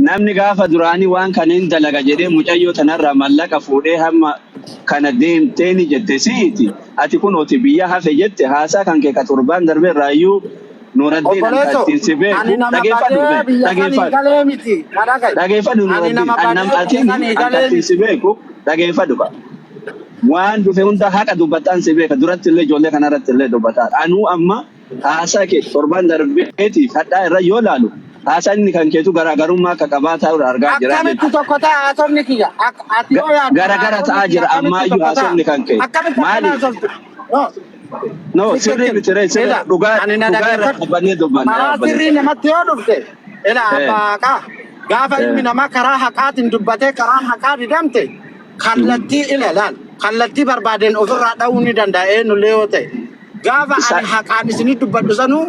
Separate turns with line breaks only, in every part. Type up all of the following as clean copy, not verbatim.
namni gaafa duraanii waan kanneen dalaga jedhee mucayyoo tanarraa mallaqa fuudhee hamma kana deemteeni jette siiti. Ati kun oti biyya hafe jette haasaa kan kee ka torbaan darbe raayyuu Nuraddiin ankaattiin si beeku dhageeffadhu Nuraddiin ankaattiin si beeku dhageeffadhu ka. Waan dhufe hunda haqa dubbataan si beeka duratti illee ijoollee kanarratti illee dubbataa. Anuu amma haasaa kee torbaan darbeetiif hadhaa irra yoo laalu haasaa inni kan keetu garaagarummaa akka qabaataa argaa jira.
Akkamitti tokko ta'a haasofni kiyya?
Garagara ta'aa jira ammaayyuu haasofni kan kee. Maali? No, sirrii bitiree sirrii dhugaa irra dhaabannee dubbanne.
Sirrii namatti yoo dhufte abbaa gaafa ilmi namaa karaa haqaatiin dubbatee karaa haqaa didamte kallattii ilaalaal kallattii barbaadeen ofirraa dha'uu ni danda'a eenyullee yoo ta'e gaafa ani haqaan isinii dubbadhu sanuu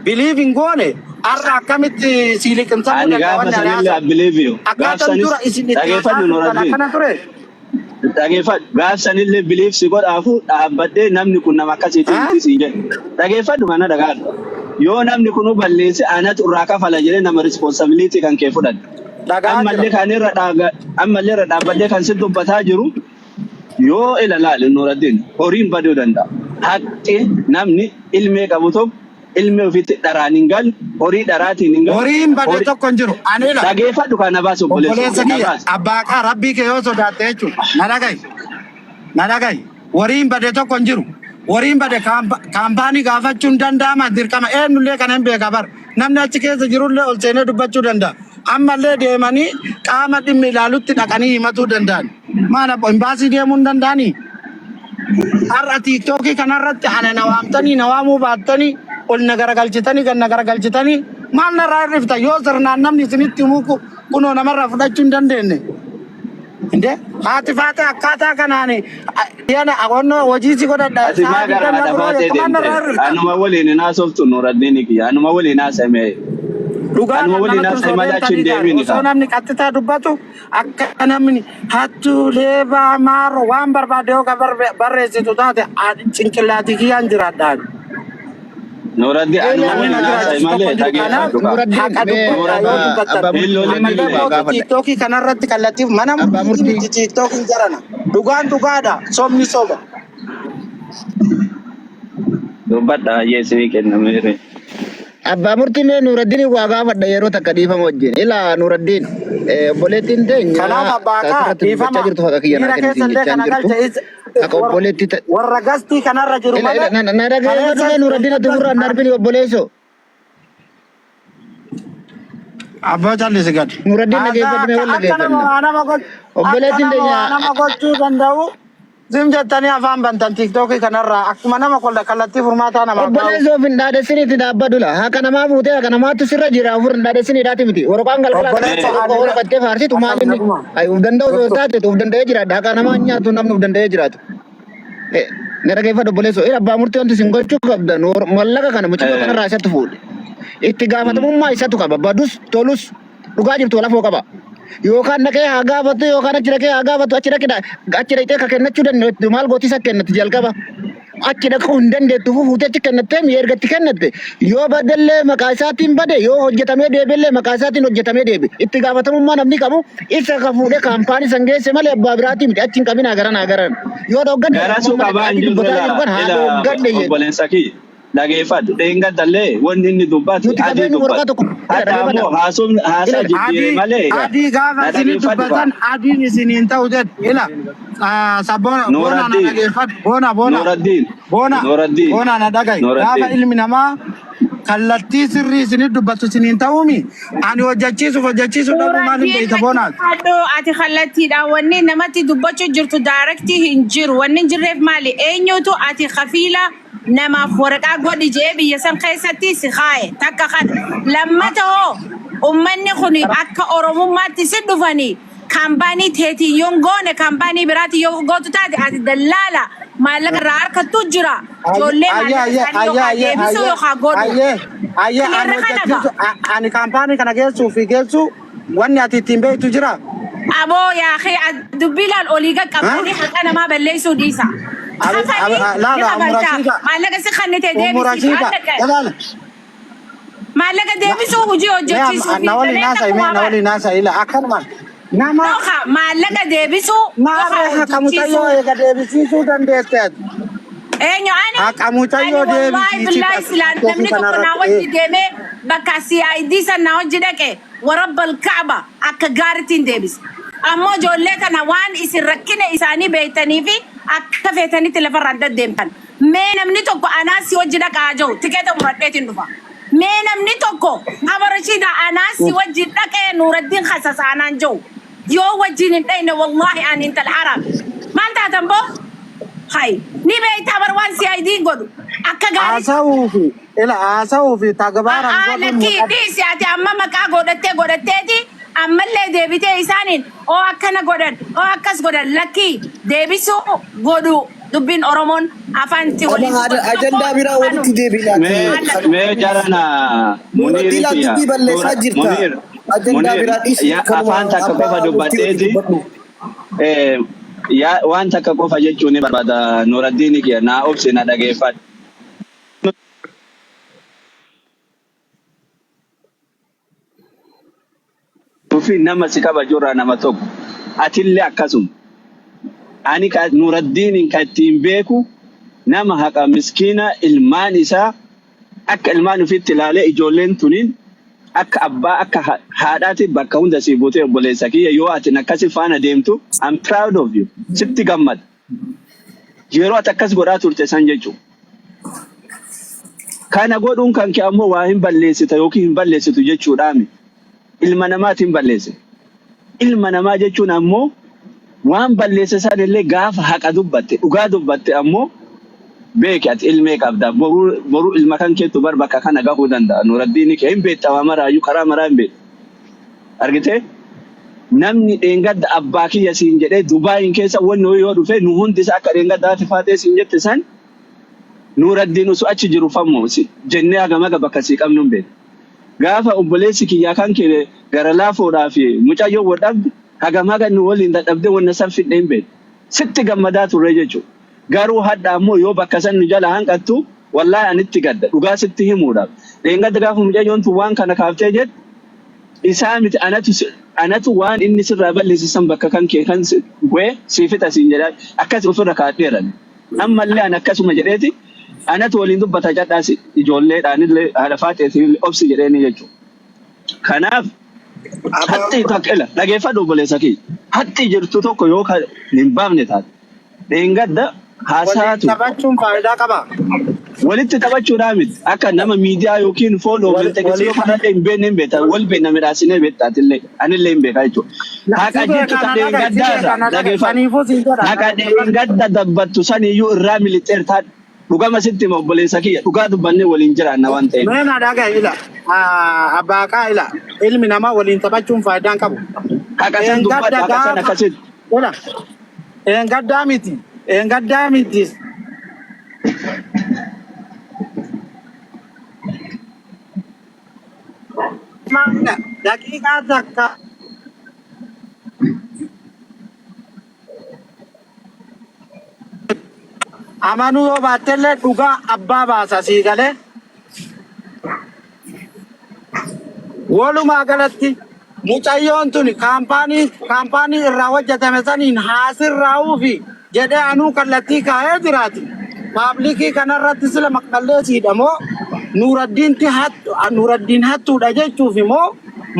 biliivin goone arra akkamitti siiliqimsamuu danda'a
waan jaalaasa.
Akkaataan dura isin itti haasa'an kana ture.
Dhageeffadhu gaafsanillee biliifsi godhaafu dhaabbadhee namni kun nama akkasiitiin si jedhe. Dhageeffadhu mana dhagaadhu. Yoo namni kun balleesse anatu irraa kafala jedhee nama responsibility kan kee fudhadhu. Ammallee irra dhaabbadhee kan si dubbataa jiru yoo ilaalaal Nuraddiin horiin baduu danda'a. Haqqi namni ilmee qabu tokko ilmee ofiitti dharaan hin galu horii dharaatiin hin galu.
Horiin badee tokko hin jiru.
Dhageeffadhu kana baasu
obboleessa kiyya abbaa qaa rabbii kee yoo sodaatte jechuudha. Na dhagahi. Horiin badee tokko hin jiru. Horiin badee kaampaanii gaafachuun danda'ama dirqama eenyullee kana hin beeka bar. Namni achi keessa jirullee ol seenee dubbachuu danda'a. Ammallee deemanii qaama dhimmi ilaalutti dhaqanii himatuu danda'an. Maal imbaasii deemuu hin danda'anii? Har'a tiiktookii kanarratti ana na waamtanii na waamuu baattanii ol na garagalchitanii gan na garagalchitanii maal narraa hirrifta yoo sirnaan namni isinitti himuu kunoo namarraa fudhachuu hin dandeenye. Inde haati faate akkaataa kanaan yana aqonnoo hojii si godhadha.
Anuma waliin naasoftu Nuraddiin kiyya anuma waliin naasamee.
Dhugaan namni qaxxitaa dubbatu akka namni hattuu leebaa maaro waan barbaade yoo barreessitu taate cinqillaatii kiyyaan jiraadhaan.
Nuraddiin anuma waliin naasamee malee dhageeffadhu.
Tiiktookii kanarratti kallattiif mana murtii tiiktookiin jarana. Dhugaan dhugaadha sobni soba.
Dubbadha yeesii kennameere.
Abbaa murtii mee Nuraddiin waa gaafadha yeroo takka dhiifama wajjin. Ilaa Nuraddiin obboleettiin teenya
kanaaf abbaa qaa dhiifama dhiira keessallee kana galcha
akka obboleetti
warra gastii kanarra jiru malee
na dhagaye Nuraddiin ati furraa darbini obboleesso.
Abbaa callisi gad.
Nuraddiin dhageeffadhu mee wal dhageeffadhu. Obboleettiin teenya
nama gochuu danda'u. Zim jettanii afaan bantan tiiktooki kanarraa akkuma nama kallattii furmaataa nama qabu.
Obboleessa of hin dhaadessiniitti dhaabbadula. Haqa namaa fuutee haqa namaatu sirra jira ofirra hin dhaadessiniidhaati miti. Waraqaan galgalaa waraqattee faarsitu maal inni uf danda'u yoo taate uf danda'ee jiraata. Haqa namaa nyaatu namni uf danda'ee jiraatu. Na dhageeffadhu obboleessa. Abbaa murtii wanti isin gochuu qabdan mallaqa kana mucaa kanarraa isatti fuudhe. Itti gaafatamummaa isatu qaba. Badus tolus dhugaa jirtu lafoo qaba. Yookaan dhaqee haa gaafatu yookaan achi dhaqee haa gaafatu achi dhaqee ka kennachuu dandeettu maal gootisa kennatti jalqaba achi dhaquu hin dandeettu fuutee achi kennattee mi'a ergatti kennatte yoo badallee maqaa isaatiin bade yoo hojjetamee deebiillee maqaa isaatiin hojjetamee deebi itti gaafatamummaa namni qabu isa ka fuudhee kaampaanii san geesse malee abbaa biraatii miti achi hin qabin agaran yoo dhoggadde
garasuu qabaa hin jiru obboleessa kiyya. Dhageeffadhu dheengadallee wanni inni dubbatu adii dubbatu hatta ammoo haasaa jijjiire malee
adii gaafa isin dubbatan adiin isiniin ta'u jedhu ila sabboona boona na dhageeffadhu boona na dhagahi gaafa ilmi namaa kallattii sirrii isin dubbatu isiniin ta'uumi ani hojjechiisu dhabu maaliin beeyta boonaati.
Ati kallattiidha wanni namatti dubbachuu jirtu daarektii hin jiru wanni jirreef maali eenyutu ati kafiila namaaf waraqaa godhi jee biyya san keessatti si kaaye takka kan lammata hoo ummanni kun akka oromummaatti si dhufanii kaampaanii teetiin yoo goone kaampaanii biraatti yoo gootu taate ati dallaala maallaqa irraa harkattu jira ijoollee maallaqa yookaan deebisuu yookaan godhu.
Ani kaampaanii kana geessu wanni ati ittiin beektu jira.
Aboo yaa dubbilaan olii qaqqabanii haqa namaa balleessuu dhiisa. maallaqa si kannite deebisi maallaqa deebisuu hojii hojjechiisuu fi
nawali nasa ila akan man nama
Toka maallaqa deebisuu
mare hakamutayo ega deebisiisuu dandeesseet
eenyu
Hakamutayo
wallahi
deebisiisuu
billahi silaan namni tokko naa wajji deemee bakka CID san naa wajji dhaqe warabbal Kaaba akka gaariitiin deebise ammoo ijoollee kana waan isin rakkina isaanii beektanii fi akka feetanitti lafarra adda deemtan mee namni tokko anaasi wajji dhaqaa jiru tikeeta muradheetiin dhufa mee namni tokko abarashiida anaasi wajji dhaqee Nuuraddiin Khasasaanaan jiru yoo wajjin hin dhayne wallahi ani intal haram maal taatan boo hay ni beektaa bar waan CID godhu akka gaarii
asau fi tagabaran
lakki dhiisi ati amma maqaa godhatteeti ammallee deebitee isaaniin oo akkana godhan oo akkas godhan lakki deebisuu godhu dubbiin Oromoon afaanti waliin
ajandaa biraa walitti deebina
mee jarana Munir ajandaa biraa dhiisi afaan takka qofa dubbatteeti waan takka qofa jechuun ni barbaada Nuuraddiin kiyya naa obsi na dhageeffadhu. Tufi nama si kabajurraa nama tokko atillee akkasuma ani ka Nuuraddiin kan ittiin beeku nama haqa miskiina ilmaan isaa akka ilmaan ofiitti ilaalee ijoolleen tuniin akka abbaa akka haadhaati bakka hunda si buutee obboleessa kiyya yoo ati akkasi faana deemtu I'm proud of you sitti gammada yeroo ati akkas godhaa turte san jechuudha. Kana godhuun kan kee ammoo waa hin balleessita yookiin hin balleessitu jechuudhaami. Ilma namaatiin balleesse. Ilma namaa jechuun ammoo waan balleesse san illee gaafa haqa dubbatte dhugaa dubbatte ammoo beeki ati ilmee qabda boru ilma kan keetu bar bakka kana gahuu danda'a. Nuuraddiin kee hin beektaa waa maraayyuu karaa maraa hin beektu. Argitee namni dheengadda abbaa kiyya siin jedhee Dubaayin keessa wanni yoo dhufe nu hundi isaa akka dheengadda ati faatee siin jette san Nuuraddiin osoo achi jiru fammoo jennee hagamaga bakka sii qabnu hin beektu. Gaafa obboleessi kiyyaa kan kee gara laafoodhaa fi mucayyoo wadhabde hagamaga nu waliin dadhabdee wanna san fidhe hin beektu. Sitti gammadaa turre jechuudha. Garuu hadda ammoo yoo bakka san nu jala hanqattu wallahi anitti gadda dhugaa sitti himuudhaaf. Dheengadda gaafa mucayyoon tun waan kana kaaftee jedhu isaa miti anatu waan inni sirraa balleessisan bakka kan kee kan bu'ee siifixa siin jedhaa akkas ofirra kaadheeran. Ammallee an akkasuma jedheeti anatu waliin dubbata jedhaas ijoolleedhaanillee haadha faateetiin obsi jedheeni jechuudha. Kanaaf hatti takkela dhageeffadhu obboleessa kiyya. Hatti jirtu tokko yoo hin baafne taate dheengadda haasaatu.
Taphachuun faayidaa qaba.
Walitti taphachuudhaa miti akka nama miidiyaa yookiin fooloo waltajjii yoo kanallee hin beekne hin beekta wal beekna midhaasinee beektatillee anillee hin beekaa jechuudha. Haqa jirtu kan dheengaddaa dhageeffadhu. Haqa dheengadda dabbattu saniyyuu irraa milixeertaa dhugama sitti hima obboleessa kiyya dhugaa dubbannee waliin jiraanna waan ta'eef.
Meena dhagaa ila abbaa ila ilmi namaa waliin taphachuun faayidaan qabu.
Haqa san dubbadha haqa san akkasitti.
Ila engaddaa miti. Daqiiqaa takka. Amanuu yoo baattellee dhugaa abbaa baasa sii galee. Walumaa galatti mucayyoon tuni kaampaanii irraa hojjetame saniin haasirraa'uu fi jedhee anuu kallattii kaa'ee jiraati. Paablikii kanarratti sila maqalleessiidha moo Nuuraddiin hattuudha jechuuf immoo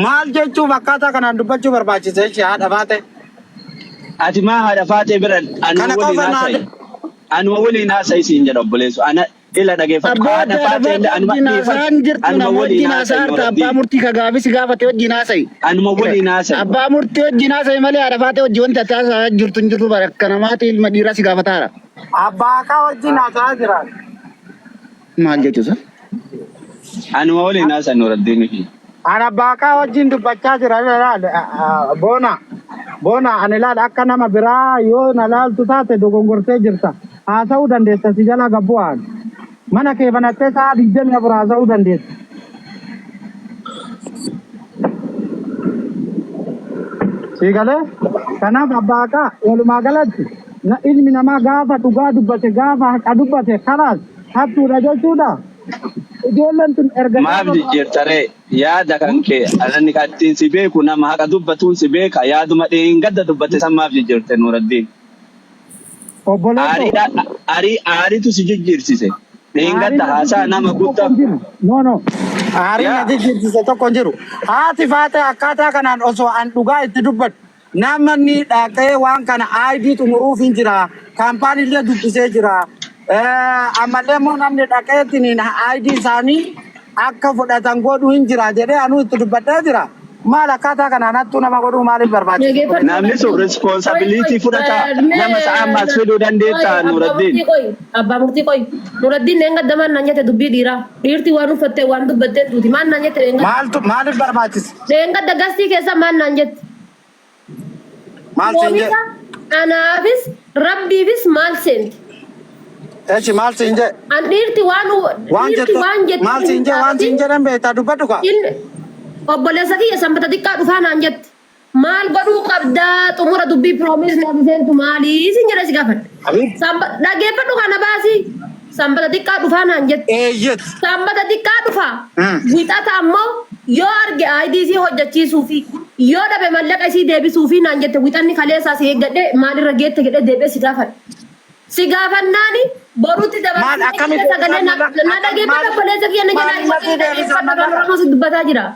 maal jechuuf akkaataa kanaan dubbachuu barbaachise jechi haadha faate.
Ati maa haadha faate bira anuma waliin haasa'i siin jedha obboleessu. Ana ila dhageeffatu haadha faate illee anuma dhiifatu. Anuma waliin haasa'i.
Abbaa murtii ka gaafisi gaafate wajjin haasa'i.
Anuma waliin haasa'i.
Abbaa murtii wajjin haasa'i malee haadha faate wajjin wanti ati haasaa jirtu hin jirtu bara akka namaati ilma dhiiraa si gaafataara.
Abbaa kaa wajjin haasaa jira.
Maal jechuusa?
Anuma waliin haasa'i Nuuraddiin fi.
Ana abbaa kaa wajjin dubbachaa jira boona ani ilaala akka nama biraa yoo na laaltu taate dogongortee jirta. Haasa'uu dandeessa si jala gabbu'aan. Mana kee banattee sa'a 24 haasa'uu dandeessa. Si galee kanaaf abbaa kaa walumaa galatti ilmi namaa gaafa dhugaa dubbate gaafa haqa dubbate kanaas hattuudha jechuudha. ijoolleen tun erga
maaf jijjiirtare yaada kan kee alanni kattiin si beeku nama haqa dubbatuun si beeka yaaduma gadda dubbate san maaf jijjiirte Nuuraddiin aariitu si jijjiirsise gadda haasaa nama guddaa
no aariin na jijjiirsise tokko hin jiru haati faate akkaataa kanaan osoo an dhugaa itti dubbatu namni dhaqee waan kana aidiitu nuruuf hin jira kaampaaniillee dubbisee jira ammallee immoo namni dhaqeetiin aidii isaanii akka fudhatan godhu hin jira jedhee anuu itti dubbadhee jira maal akkaataa kanaan hattuu nama godhuu maaliif barbaachisa
namni sun responsibility fudhata nama sa'aamaas fiduu dandeetta Nuuraddiin
abbaa murtii qoy Nuuraddiin neenga daman nan jette dubbii dhiirti waan uffattee waan dubbattee duuti maan nan jette
maaliif barbaachisa
neenga dagastii keessa maan nan jette
maal seenje
anaafis rabbiifis maal seenti
echi maal seenje
an dhiirti waan jette
maal seenje waan seenje dan beektaa dubbadhu ka
obboleessa kiyya sanbata xiqqaa dhufaa naan jette maal godhuu qabdaa xumura dubbii piroomis naaf seentu maalii isin jedhe si gaafadhe dhageeffadhu kana baasii sanbata xiqqaa dhufaa naan jette
eeyyet
sanbata xiqqaa dhufaa wixata ammoo yoo arge ayidiisii hojjechiisuufi yoo dhabe mallaqa isii deebisuufi naan jette wixanni kaleessaa si eeggadhe maalirra geette jedhee deebi'ee si gaafadhe si gaafannaani boruutti dabarsee sagalee na dhageeffadha obboleessa kiyya na jedhaa si dubbataa jira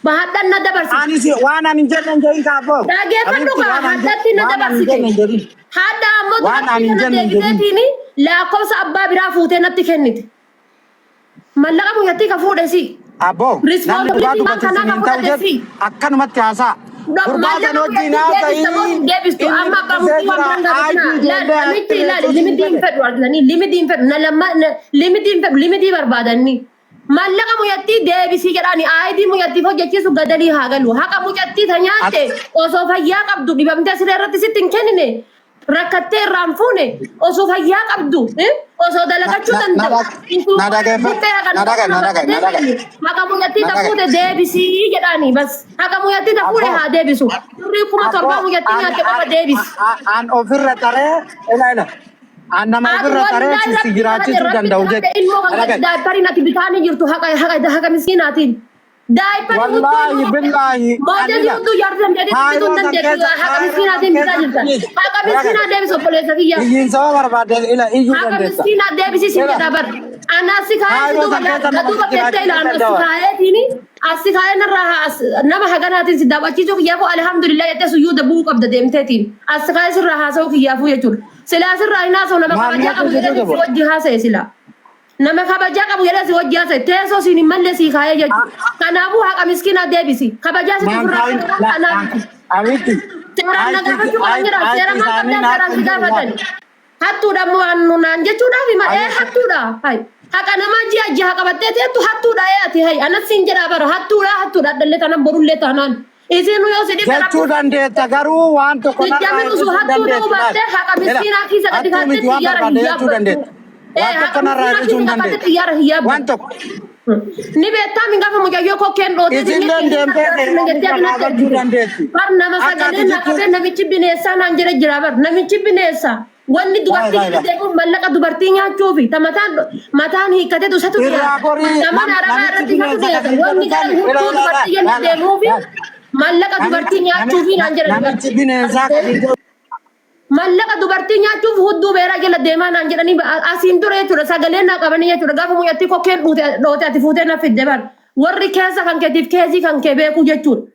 bahadhan na dabarsi
anis waan ani jedhan jedhin kaafoo
dhageeffadhu kaa haddatti na dabarsite hadda ammoo
waan ani jedhan
deebiteetini lakkoofsa abbaa biraa fuutee natti kennite mallaqa muyyattii ka fuudhe si
abbo namni dhugaa dubbate siniin ta'u jedhu akkanumatti haasaa gurbaasan wajjin haasa'ii
deebistu amma abbaa murtii waan biraan gaafatan limitiin fedhu argitanii limitiin fedhu limitii barbaadanii mallaqa muyyattii deebisii jedhani aayidii muyyattiif hojjechiisu gadalii haa galu haqa muyyattii ta nyaatte osoo fayyaa qabdu dhibamtee siree irratti sitti hin kennine rakkattee irraan fuune osoo fayyaa qabdu osoo dalagachuu haqa muyyattii ta fuute deebisii jedhani bas haqa muyyattii ta fuudhe haa deebisu turrii 7,000 muyyattii nyaatte qofa deebisi
an ofirra taree ila nama ofirra taree si jiraachisuu danda'u jechuudha.
Daayipariin ati bitaanii jirtu haqa miskiinaatiin. Daayipariin
wallaahi billaahi
mootii hunduu yaadu dandeettii bituu dandeettii haqa miskiinaatiin bitaa jirtan. Haqa miskiinaa deebisu obboleessa kiyya.
iyyiin saba barbaade ila iyyuu
Haqa
dandeessa.
miskiinaa deebisi si jedha bar. Anaa si kaayee duuba keettee ilaalu si kaayeetiini asi kaayee narraa nama haganaatiin si daawwachiisuu kiyyaafuu alhamdulillah jettee suyyuu dabbuu qabda deemteetiin asi kaayee sirraa haasa'uu kiyyaafuu jechuudha. Sila sirraa hin haasa'u nama kabajaa qabu jedhee si wajji haasa'e sila. Nama kabajaa qabu jedhee si wajji haasa'e teessoo siin hin malle si kaayee jechuudha. Kanaafuu haqa miskiinaa deebisi. Kabajaa si ofirraa kanaaf.
Awitti.
Seeraan na gaafachuu qaban jira. Seera maal qabdaan seeraan si gaafatan. Hattuudha moo naan jechuudhaaf hima hattuudha. Haqa nama ji'a qabattee teettu hattuudha ati anas siin jedhaa bara hattuudha dhallee tanan borullee taanaan. Isin yoo si dhiba
jechuu dandeetta garuu waan tokko
Dijjami usu hattuu ta'uu baattee haqa miskiinaa keessa gadi kaastee xiyyaara hin yaabbattu.
waan tokko narraa ibsuu hin dandeetta
xiyyaara hin yaabbattu.
waan tokko
Ni beektaa min gaafa mucayyoo kokkeen dhootee
isin dandeemtee dandeetti
bar nama sagalee naqabee namichi bineessaa naan jedhe jira bar namichi bineessaa. Wanni dubartii deemuun mallaqa dubartii nyaachuufi ta mataan hiikkatee dusatu nama arabaa irratti natu deema wanni gara huccuu dubartii jenna deemuufi mallaqa dubartii nyaachuufi naan jedhe
namichi bineensaa
mallaqa dubartii nyaachuuf hudduu beeraa jala deemaa naan jedhanii asiin dura jechuudha sagalee naa qabanii jechuudha gaafa muyyattii kokkeen dhoote ati fuutee na fidde bar warri keessa kan keetiif keesii kan kee beekuu jechuudha.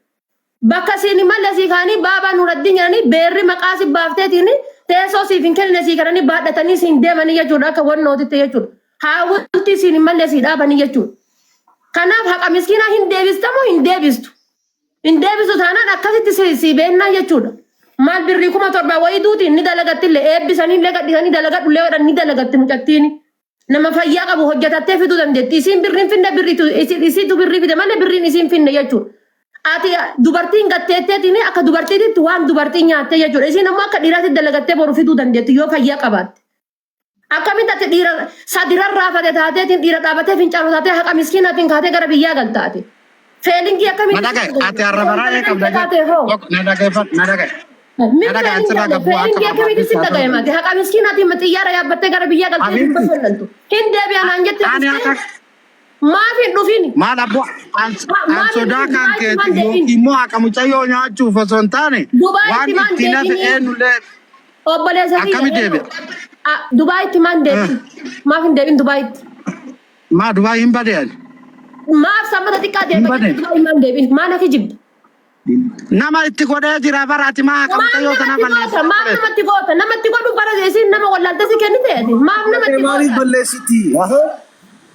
Bakka siin malle sii kaanii baabaa Nuuraddiin jedhanii beerri maqaa si baafteetiin teessoo siif hin kennine sii kananii baadhatanii siin deemanii jechuudha akka wannootitti jechuudha. Haawwanti siin malle sii dhaabanii jechuudha. Kanaaf haqa miskiinaa hin deebistamoo hin deebistu. Hin deebistu taanaan akkasitti si beennaa jechuudha. Maal birrii 7,000 wayii duutiin ni dalagattillee eebbisanii illee gadhisanii dalagadhullee ni dalagatti mucattiin. Nama fayyaa qabu hojjetattee fiduu dandeetti. Isiin birriin finne birriitu isiitu birrii fide malee birriin isiin finne jechuudha. Ati dubartiin gatteetteetiin akka dubartiitti waan dubartiin nyaattee jechuudha. Isiin ammoo akka dhiiraatti dalagattee boru fiduu dandeetti yoo fayyaa qabaatte. Akkamitti ati dhiira sadiran raafate taateetiin dhiira dhaabatee fincaanu taatee haqa miskiinaatiin kaatee gara biyyaa galtaate. Feelingii akkamitti
ati arrabaraa eegamte nadagay
feelingii akkamitti si dhaga'e haqa miskiinaatiin xiyyaara yaabbattee gara biyyaa galtee hin bashannantu. Hin deebi'anaan jette Maafi dhufini.
Maal abbo an sodaa kan keeti immoo akamucayyoo nyaachuuf osoo hin taane waan itti nafe eenyullee
Obboleessa
akkami deebi'a?
Dubaayitti maan deebi? Maaf hin deebin Dubaayitti?
Maa Dubaay hin badean?
Maaf sammata xiqqaa deebi Dubaayi maan deebin? Maan akka jibbi?
Nama itti godhee jira baraati maa akamucayyoo kana balleessa?
Maaf namatti goota? Namatti godhu bara geessin nama wallaalta si kenni ta'eeti. Maaf namatti goota?
Maaliif balleessiti?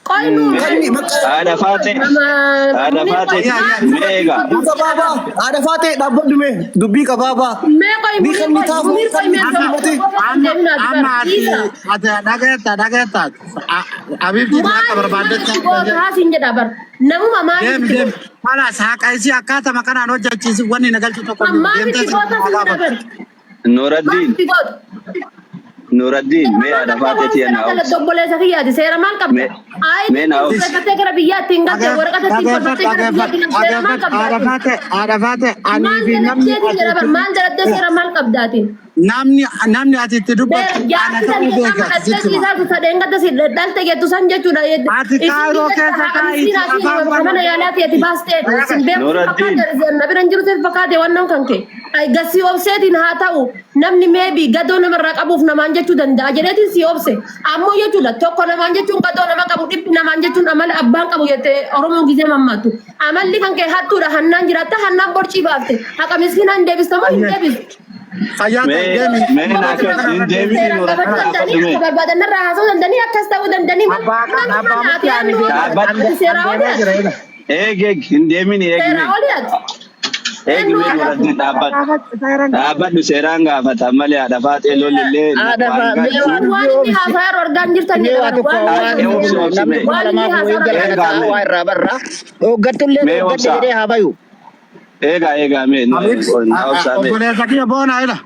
Qoynu.
Haadha Faatee. Haadha Faatee. Meega.
Haadha Faatee dhaabbadhu mee dubbii qabaabaa.
Mee qoymu.
Amma ati dhageetta Abiibti akka barbaaddetti.
Haasin jedha bar. Namuma maali?
Deem. Haala saaqa isii akkaatama kanaan hojjechiisi wanni nagalchu tokko
deemtee
Nuraddiin. Nuraddiin mee Haadha Faateetii ana
Kala dobboleessa kiyyaati seera maal qabda?
mee na ofi.
Ayi gara biyyaatti hin galte waraqata siin kolfattee gara biyyaatti seera maal qabdaati?
Haadha Faatee ani fi
Maal dalattee seera maal qabdaati?
namni ati itti dubbatu ana ta'uu beeka sitti ma.
Dhalte gettu san jechuudha.
Ati kaayiroo keessa taa'ii
mana yaalaati ati baastee sin beeku na bira hin jiru seef fakkaate wannan kan kee. Gasii obseetiin haa ta'u namni meebii gadoo namarraa qabuuf namaan jechuu danda'a jedheetiin si obse ammoo jechuudha tokko namaan jechuun gadoo nama qabu dhibbi namaan jechuun amala abbaan qabu jettee Oromoo gizee mammaattu amalli kan kee hattuudha hannaan jiraatta hannaan borcii baafte haqa miskiinaan deebistamoo hin deebistu.
Mee naa kennu hin deebiin Nuraddiin.
Barbaadanirraa haasa'uu dandanii akkas ta'uu dandanii
eeg hin deemin eegme Nuraddiin dhaabbadhu seeraan gaafata malee Haadha Faatee lolillee
waan inni haasaa argaan jirtan
eega mee
obboleessa kiyya boona ila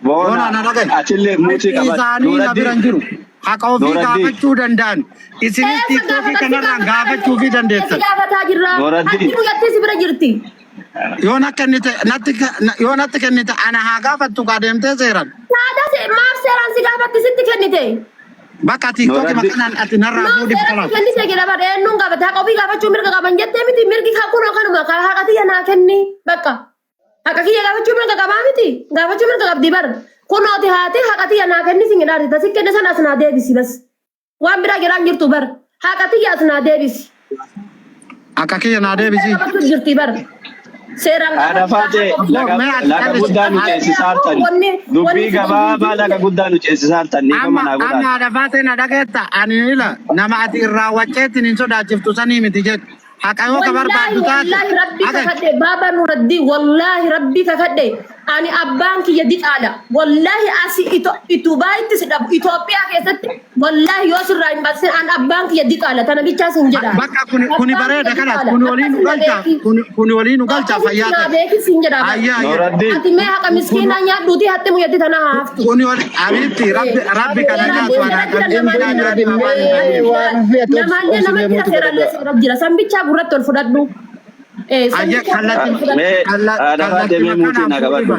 boona na dhagaye
atillee muutii qaba
isaanii na biran jiru haqa ofii gaafachuu danda'an isinis tiiktookii kanarraan gaafachuu fi dandeessan. Yoo natti kennite ana haa gaafattu kaa deemtee seeran.
Maaf seeraan si gaafatti sitti kennite.
Bakka tiiktookii makanaan ati narraa fuudhiif kalaaf.
Kennise gila bara eenyuun gaafate haqa ofii gaafachuu mirga qaban jettee miti mirgi kunoo kanuma haqa kiyya naa kenni bakka. Haqa kiyya gaafachuu mirga qabaa miti gaafachuu mirga qabdi bara. Kunooti haati haqa kiyya naa kenni si midhaati tasi kenne sana as naa deebisi bas. Waan biraa jiraan jirtu bara haqa kiyya as naa deebisi.
Haqa kiyya naa deebisi.
Jirti bara.
Haadha Faatee laga guddaa nu ceesisaartan dubbii gabaabaa laga guddaa nu ceesisaartan ni gama naa godhaa.
Amma Haadha Faatee na dhageetta ani ila nama ati irraa wacceettiin hin sodaachiftu sanii miti jedhu. Haqa yoo ka barbaaddu taate.
Wallaahi rabbi kakadhe baaba Nuraddiin wallaahi rabbi kakadhe ani abbaan kiyya dixaadha wallaahi asi Itubaayitti si dhabu Itoophiyaa keessatti wallaahi yoo sirraa hin baasin ani abbaan kiyya dixaadha tana bichaa sin jedha.
Bakka kuni bareeda kanaaf kuni waliin nu galcha kuni waliin nu galcha fayyaa ta'e.
Beeki sin jedha. Ati mee haqa miskiinaa nyaadhuuti hatti muyyatti tana haaftu.
Kuni waliin abiitti rabbi kana nyaatu ana kan dhimma nyaatu
namaalee namatti seeraallee sirra jira san bichaa gurratti ol fudhadhu.
Haadha Faatee mee muutii na qabadhu.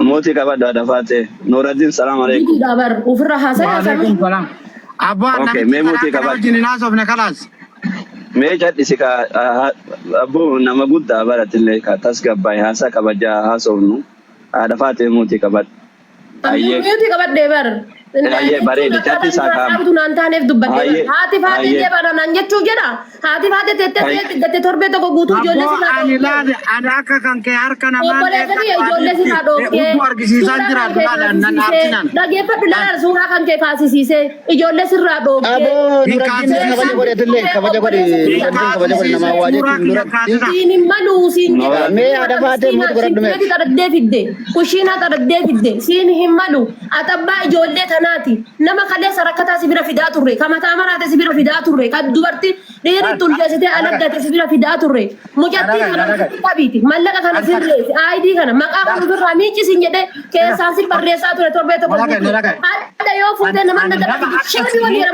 Muutii qabadhu Haadha Faatee. Nuraddiin salaam alaikum.
Ofirra haasa'aa.
Abbaan namni kana wajjin hin haasofne kalaas.
Mee cadhisi ka abboo nama guddaa baratillee ka tasgabbaa'e haasaa kabajaa haasofnu Haadha Faatee muutii qabadhu.
Muutii qabadhee bara.
Bareeda chatti saakaama.
Naan taaneef dubbadhee haati Faatee jeebana naan jechuu jedha. Haati Faatee tettee torbee tokko guutuu ijoollee sirraa
dhoofkee. Ani akka kan kee harka namaa
obboleessa kiyya ijoollee sirraa dhoofkee.
Argisiisaan jiraatu laadhaan nan dhaabsinaan.
Dhaggeeffadhu laala suuraa kan kee kaasisiisee ijoollee sirraa dhoofkee.
Kabaja godhe namaa waa jechuun dura.
Siin hin maluu siin jedha.
Mee Haadha Faatee muutii godhadhu mee.
Xaraddee fidde kushiinaa xaraddee fidde siin hin malu atabbaa ijoollee tanaati nama kaleessa rakkataa sibira fidaa turre kamataa maraate sibira fidaa turre kan dubartii dhiirri tulcheessitee aladdate sibira fidaa turre mucattii kana qabiiti mallaqa kana sirreessi aayidii kana maqaa kan ofirraa miicisiin jedhee keessaan si barreessaa ture torbee tokko haadha yoo fuutee nama shakii walii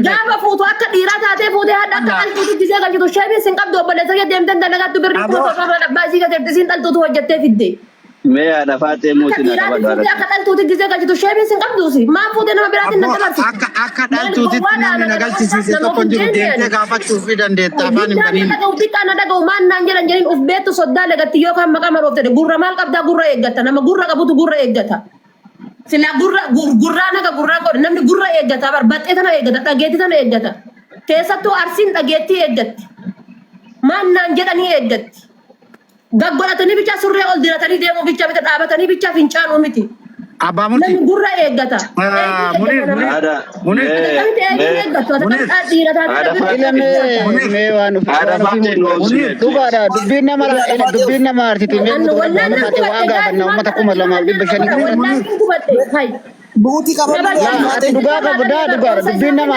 gaafa fuutu akka dhiiraa taatee fuutee haadha akka qaltuutu gisee galchitu shabii sin qabdu obboleessa kee deemtee dalagaattu birrii kuma torba abbaa isii gateetti siin dhaltuutu hojjettee fidde.
Me ada Faatee mootii na qaba
Fuudhee
gaara.
akka dhaltuuti gisee galchitu sheebii sin qabduusi. Maa fuudhee nama biraatiin na dabarsi.
Akka dhaltuutitti namni nagalchisiise tokko hin jiru deemtee gaafachuu fi dandeetta afaan hin baniin.
Xiqqaa na dhaga'u maan naan jedhan jedhin uf beettu soddaa lagatti yookaan maqaa maroofte gurra maal qabdaa gurra eeggata nama gurra qabutu gurra eeggata. Sila gurraa naga gurraa godhe namni gurra eeggata barbaxxee tana eeggata dhageetti tana eeggata. Keessattuu arsiin dhageettii eeggatti. Maan naan jedhanii eeggatti. Gaggoratanii bicha surree ol diratanii deemuu bicha bita dhaabatanii bicha fincaanuu miti.
Abbaa murtii.
Namni gurra eeggata.
Dhugaadha dubbiin nama arsiti mee waan gaafanna uummata 2,500
Buutii qaba.
dhugaa qabdaa dhugaadha dubbiin nama